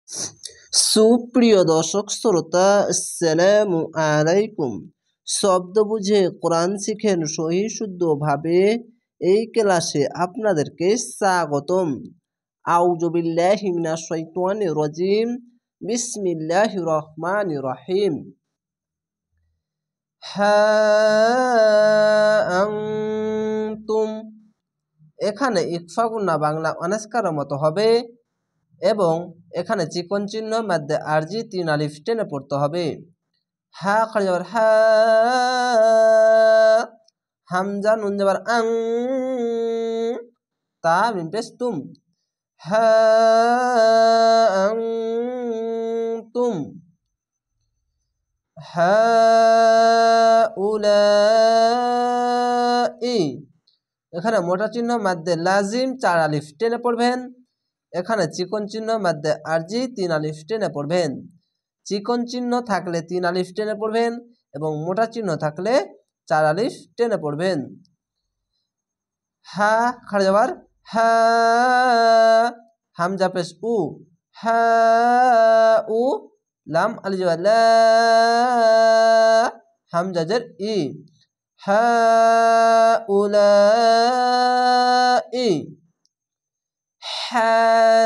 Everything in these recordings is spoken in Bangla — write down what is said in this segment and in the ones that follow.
সুপ্রিয় দর্শক শ্রোতা, আসসালামু আলাইকুম। শব্দ বুঝে কোরআন শিখেন সহি শুদ্ধভাবে, এই ক্লাসে আপনাদেরকে স্বাগতম। আউযু বিল্লাহি মিনাশ শাইতানির রাজিম। বিসমিল্লাহির রহমানির রহিম। হা আনতুম, এখানে ইকফা গুন্না বাংলা অনাস্কার মতো হবে এবং এখানে চিকন চিহ্ন মধ্যে আরজি 3 আলিফ টেনে পড়তে হবে। হা খালি হা, হামজা নুন যাবার আং, তা মিম পেশ তুম। হা আনতুম হাউলাই, এখানে মোটা চিহ্ন মধ্যে লাজিম 4 আলিফ টেনে পড়বেন। এখানে চিকন চিহ্ন মধ্যে আরজি 3 আলিফ টেনে পড়বেন। চিকন চিহ্ন থাকলে 3 আলিফ টেনে পড়বেন এবং মোটা চিহ্ন থাকলে 4 আলিফ টেনে পড়বেন। হা খাড়া যাবার হা, হামজা পেশ উ, হা উ, লাম আলি যাবার লা, হামজা জের ই, হা উলাই। হ্যাঁ,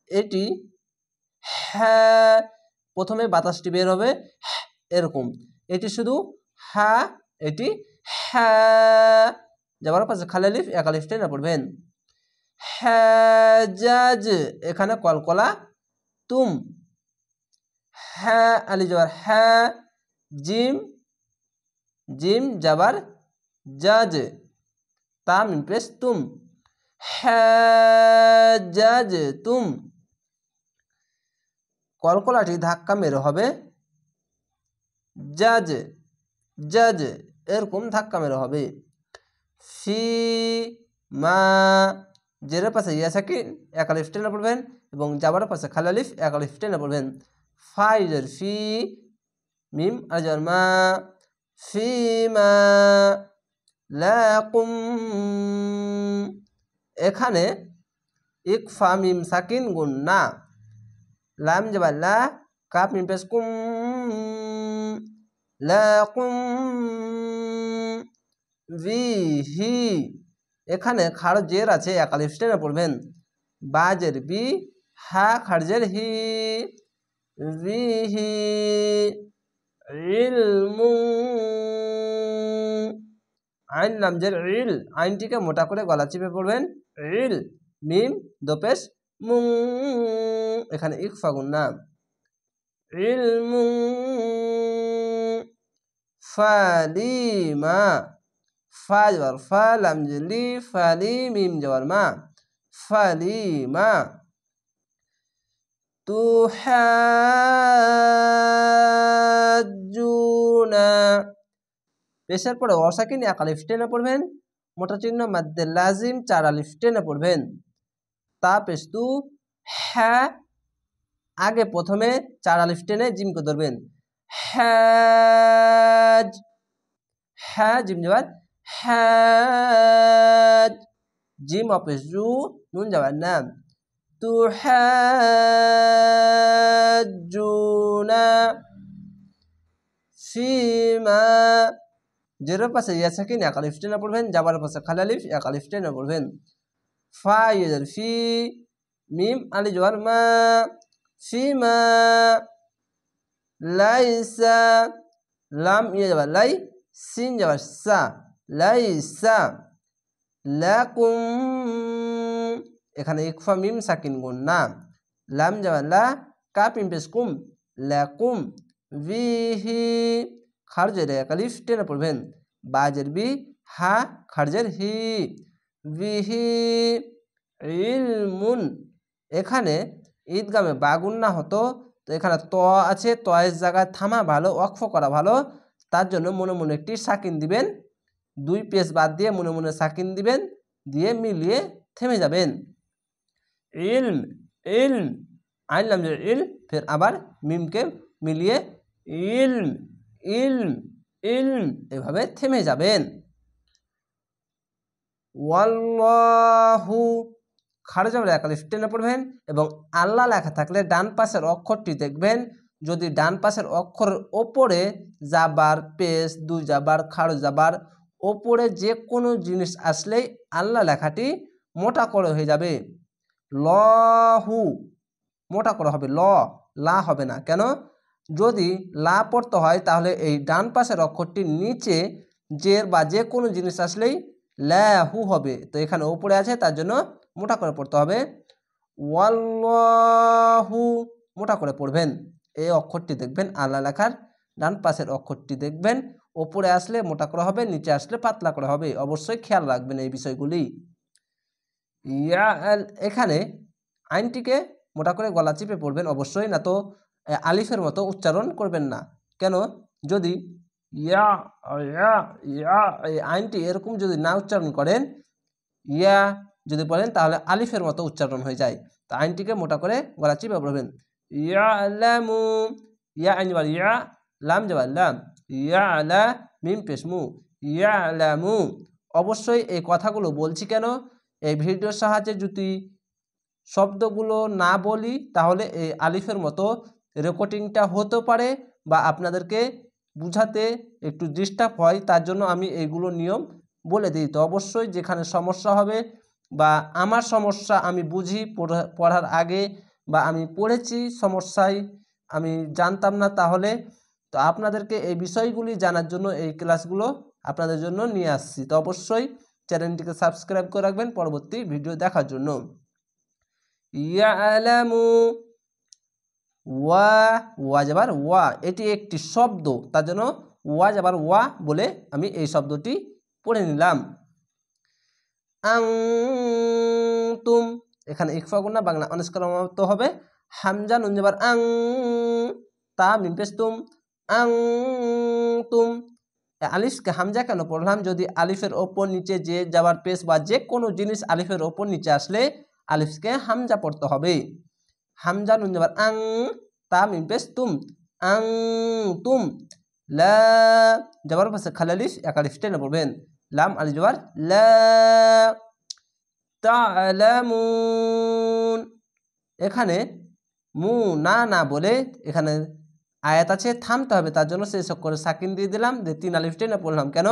এটি হ্যাঁ, প্রথমে বাতাসটি বের হবে এরকম, এটি শুধু হা, এটি হ্যাঁ, যাবার পাশে খালি আলিফ এক আলিফ টেনে পড়বেন। হ্যাজাজ, এখানে কলকলা তুম, হ্যাঁ আলি যাবার হ্যাঁ, জিম, জিম যাবার জাজ, তা মিম পেশ তুম, হ্যাজাজ তুম, কলকলাটি ধাক্কা মেরে হবে জাজ, জাজ, এরকম ধাক্কা মেরে হবে। ফি মা, জেরের পাশে ইয়া সাকিন এক আলিফ টেনে পড়বেন এবং জাবার পাশে খালি আলিফ এক আলিফ টেনে পড়বেন। ফাইজের ফি, মিম আজার মা, ফি মা লাকুম, এখানে ইকফা মিম সাকিন গুন্না, লাম যাবার লা, কাপ মিম পেশ কুম, লাকুম বিহি, এখানে খারজের আছে এক আলিফ টেনে পড়বেন। বাজের বি, হা খারজের হি, বিহি ইলমুন, আইন লামজের ইল, আইনটিকে মোটা করে গলা চিপে পড়বেন। ইল, মিম দোপেশ মুং, এখানে ইকফা গুন্না। ইলমুন ফালিমা, ফা যাবার ফা, লাম জেলি, ফালি, মিম যাবার মা, ফালিমা। তুহাজ্জুনা, পেশের পরে অসাকিন এক আলিফ টেনে পড়বেন, মোটা চিহ্ন মধ্যে লাজিম 4 আলিফ টেনে পড়বেন। তা পেশ তু, হ্যাঁ, আগে প্রথমে 4 আলিফ টেনে জিমকে ধরবেন। হ্যাজ, হ্যাঁ জিম যাবার হ্যাজ, জিম অপেশ জু, নুন যাবার নাম। তুহাজ্জুনা ফিমা, জেরের পাশে ইয়া সাকিন এক আলিফ টেনে পড়বেন, জাবার পাশে খালি আলিফ এক আলিফ টেনে পড়বেন। ফা ইয়া ফি, মিম আলি যাবার মা, ফিমা লাইসা, লাম ইয়া যাবার লাই, সিন যাবার সা, লাইসা লাকুম, এখানে ইকফা মিম সাকিন গুন্না, লাম যাবার লা, কাপ মিম পেশ কুম, লাকুম বিহি, খারজের এক আলিফ টেনে পড়বেন। বাজের বি, হা খারজের হি, বিহি ইলমুন, এখানে ঈদগামে বাগুন্না হতো, তো এখানে ত আছে, তয়ের জায়গায় থামা ভালো, ওয়াকফ করা ভালো, তার জন্য মনে মনে একটি সাকিন দিবেন, 2 পেশ বাদ দিয়ে মনে মনে সাকিন দিবেন, দিয়ে মিলিয়ে থেমে যাবেন। ইলম, ইলম, আইন লামজের ইল, ফের আবার মিমকে মিলিয়ে ইলম, ইলম, ইলম, এভাবে থেমে যাবেন। ওয়াল্লাহু, খাড়া জবর এক আলিফ টেনে পড়বেন এবং আল্লাহ লেখা থাকলে ডান পাশের অক্ষরটি দেখবেন, যদি ডান পাশের অক্ষরের ওপরে জাবার পেশ দুই জাবার খাড়ো জাবার ওপরে যে কোনো জিনিস আসলেই আল্লাহ লেখাটি মোটা করে হয়ে যাবে। লহু মোটা করা হবে, লা হবে না। কেন? যদি লা পড়তে হয় তাহলে এই ডান পাশের অক্ষরটির নিচে জের বা যে কোনো জিনিস আসলেই লাহু হবে, তো এখানে উপরে আছে তার জন্য মোটা করে পড়তে হবে। ওয়াল্লাহু মোটা করে পড়বেন। এই অক্ষরটি দেখবেন আল্লাহ লেখার ডান পাশের অক্ষরটি দেখবেন ওপরে আসলে মোটা করা হবে, নিচে আসলে পাতলা করা হবে। অবশ্যই খেয়াল রাখবেন এই বিষয়গুলি। এখানে আইনটিকে মোটা করে গলা চিপে পড়বেন অবশ্যই, না তো আলিফের মতো উচ্চারণ করবেন না। কেন? যদি ইয়া ইয়া ইয়া এই আইনটি এরকম যদি না উচ্চারণ করেন, ইয়া যদি বলেন তাহলে আলিফের মতো উচ্চারণ হয়ে যায়। তো আইনটিকে মোটা করে গলা চিপে পড়বেন। ইয়া লামু ইয়া আইন যাবার ইয়া, লাম যাবার লাম, ইয়া আলা মিম পেশমু ইয়া লামু। অবশ্যই এই কথাগুলো বলছি কেন, এই ভিডিওর সাহায্যে যদি শব্দগুলো না বলি তাহলে এই আলিফের মতো রেকর্ডিংটা হতে পারে বা আপনাদেরকে বুঝাতে একটু ডিস্টার্ব হয়, তার জন্য আমি এইগুলো নিয়ম বলে দিই। তো অবশ্যই যেখানে সমস্যা হবে বা আমার সমস্যা আমি বুঝি পড়ার আগে বা আমি পড়েছি সমস্যায় আমি জানতাম না, তাহলে তো আপনাদেরকে এই বিষয়গুলি জানার জন্য এই ক্লাসগুলো আপনাদের জন্য নিয়ে আসছি। তো অবশ্যই চ্যানেলটিকে সাবস্ক্রাইব করে রাখবেন পরবর্তী ভিডিও দেখার জন্য। ইয়ালামু ওয়া যাবার ওয়া, এটি একটি শব্দ, তার জন্য ওয়া যাবার ওয়া বলে আমি এই শব্দটি পড়ে নিলাম। আনতুম এখানে ইকফা গুণা বাংলা অনুষ্কারমত হবে। হামজা নুন যাবার আং, তা মিম পেশ তুম, আনতুম। আলিফকে হামজা কেন পড়লাম? যদি আলিফের ওপর নিচে যে যাবার পেশ বা যে কোনো জিনিস আলিফের ওপর নিচে আসলে আলিফকে হামজা পড়তে হবে। হামজা নুন যাবার আং, তা মিম পেশ তুম, আং তুম। লা যাবার পাশে খালালিফ এক আলিফ টেনে পড়বেন। লাম আলিফ যাবার লা, তা'লামুন। এখানে মু না বলে এখানে আয়াত আছে থামতে হবে, তার জন্য শেষ অক্ষরে সাকিন দিয়ে দিলাম, যে 3 আলিফ টেনে পড়লাম। কেন?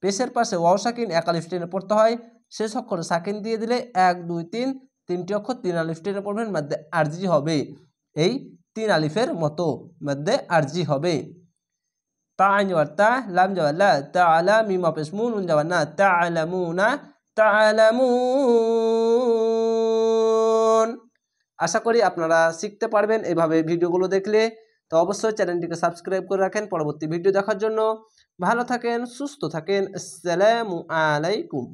পেশের পাশে ওয়াও সাকিন এক আলিফ টেনে পড়তে হয়, শেষ অক্ষরে সাকিন দিয়ে দিলে 1 2 3 তিনটি অক্ষর 3 আলিফ টেনে পড়বেন, মধ্যে আরজি হবে। এই 3 আলিফের মতো মধ্যে আরজি হবে। তা আইন যাবার তা, লাম যাবার লা, তাআলা মিম পেশ মু নুন যাবার না, তা'লামুনা তা'লামুন। আশা করি আপনারা শিখতে পারবেন এভাবে ভিডিওগুলো দেখলে। তো অবশ্যই চ্যানেলটিকে সাবস্ক্রাইব করে রাখেন পরবর্তী ভিডিও দেখার জন্য। ভালো থাকেন, সুস্থ থাকেন। আসসালামু আলাইকুম।